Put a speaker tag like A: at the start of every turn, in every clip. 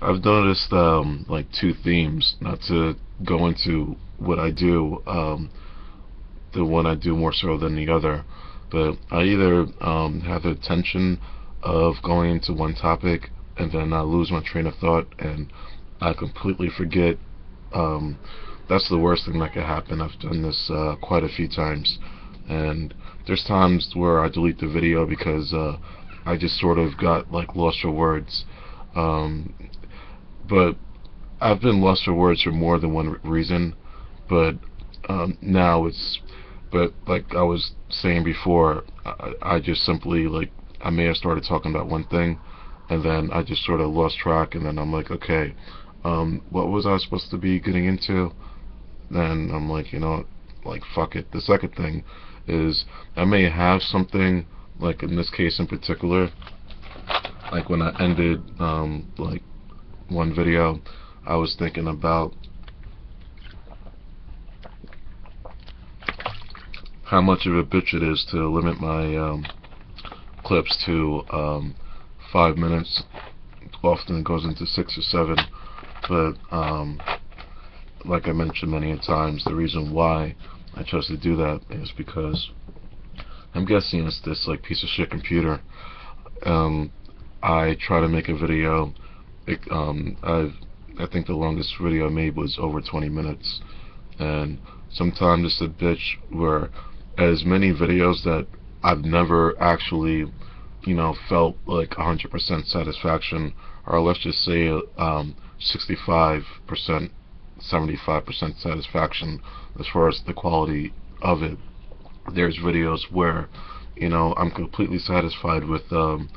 A: I've noticed like two themes. Not to go into what I do, the one I do more so than the other, but I either have the tension of going into one topic and then I lose my train of thought and I completely forget. Um, that's the worst thing that could happen. I've done this quite a few times, and there's times where I delete the video because I just sort of got like lost for words. Um, but I've been lost for words for more than one reason. But now it's, but like I was saying before, I just simply like I may have started talking about one thing, and then I just sort of lost track, and then I'm like, okay, what was I supposed to be getting into? Then I'm like, like fuck it. The second thing is I may have something, like in this case in particular, like when I ended like one video, I was thinking about how much of a bitch it is to limit my clips to 5 minutes. Often it goes into 6 or 7, but like I mentioned many times, the reason why I chose to do that is because I'm guessing it's this like piece of shit computer. I try to make a video. I think the longest video I made was over 20 minutes, and sometimes it's a bitch where as many videos that I've never actually, felt like 100% satisfaction, or let's just say 65%, 75% satisfaction as far as the quality of it. There's videos where, I'm completely satisfied with, what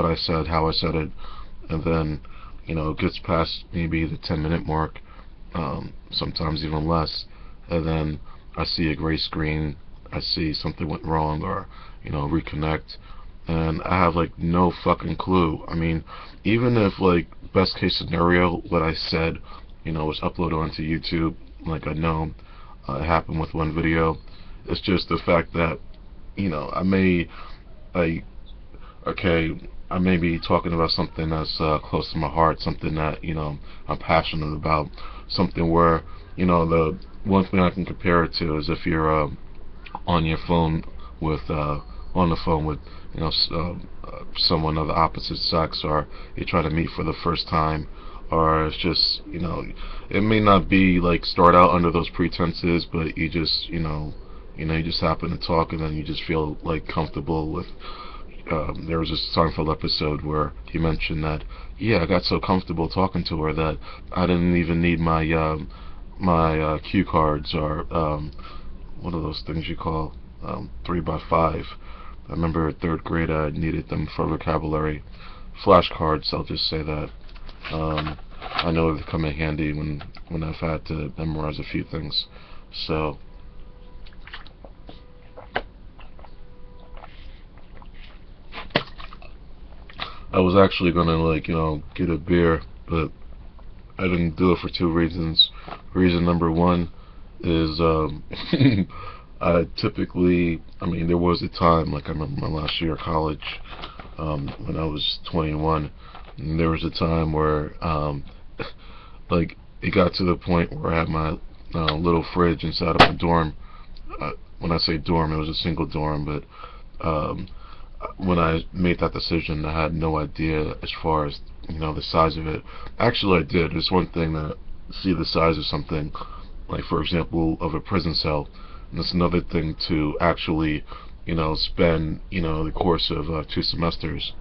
A: I said, how I said it, and then, it gets past maybe the 10-minute mark, sometimes even less, and then I see a gray screen, I see something went wrong, or reconnect, and I have like no fucking clue. I mean, even if like best case scenario, what I said, was uploaded onto YouTube, like I know it happened with one video. It's just the fact that I may like okay, I may be talking about something that's close to my heart, something that I'm passionate about, something where the one thing I can compare it to is if you're on your phone with on the phone with someone of the opposite sex, or you try to meet for the first time, or it's just it may not be like start out under those pretenses, but you just you just happen to talk, and then you just feel like comfortable with. There was a Seinfeld episode where he mentioned that, yeah, I got so comfortable talking to her that I didn't even need my cue cards, or what are those things you call 3x5. I remember in third grade I needed them for vocabulary. Flashcards, I'll just say that. I know they come in handy when I've had to memorize a few things. So I was actually gonna like get a beer, but I didn't do it for two reasons. Reason number one is I typically, I mean, there was a time, like I remember my last year of college, when I was 21, and there was a time where like it got to the point where I had my little fridge inside of my dorm. When I say dorm, it was a single dorm, but when I made that decision, I had no idea as far as the size of it. Actually, I did. It's one thing to see the size of something, like for example, of a prison cell, and it's another thing to actually, spend the course of 2 semesters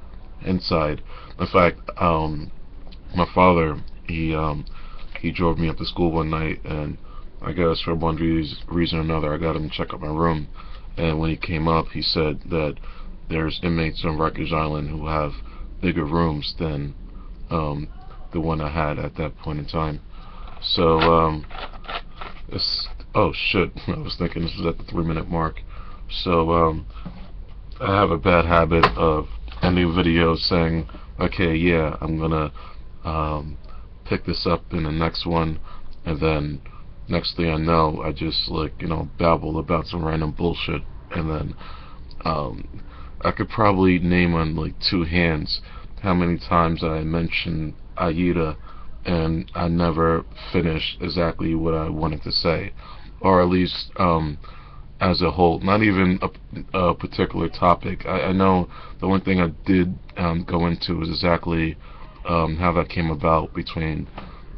A: inside. In fact, my father, he drove me up to school one night, and I guess for one reason or another, I got him to check out my room. And when he came up, he said that there's inmates on Rikers Island who have bigger rooms than the one I had at that point in time. So it's, oh shit, I was thinking this was at the 3-minute mark. So I have a bad habit of ending videos saying, okay, yeah, I'm gonna pick this up in the next one, and then next thing I know, I just like babble about some random bullshit, and then I could probably name on like 2 hands how many times I mentioned Aida and I never finished exactly what I wanted to say, or at least as a whole, not even a particular topic. I know the one thing I did go into is exactly how that came about between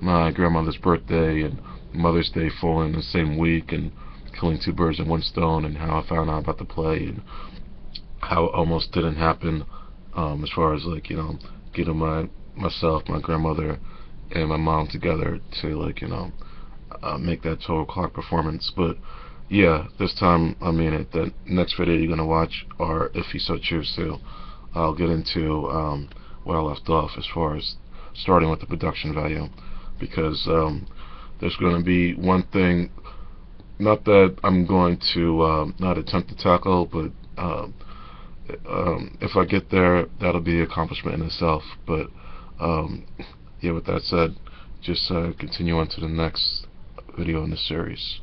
A: my grandmother's birthday and Mother's Day falling in the same week, and killing two birds in one stone, and how I found out about the play, and how it almost didn't happen, as far as like, getting myself, my grandmother, and my mom together to, like, make that 12 o'clock performance. But yeah, this time I mean it. The next video you're gonna watch, or if you so choose to, I'll get into where I left off as far as starting with the production value, because there's going to be one thing, not that I'm going to not attempt to tackle, but if I get there, that'll be an accomplishment in itself. But yeah, with that said, just continue on to the next video in the series.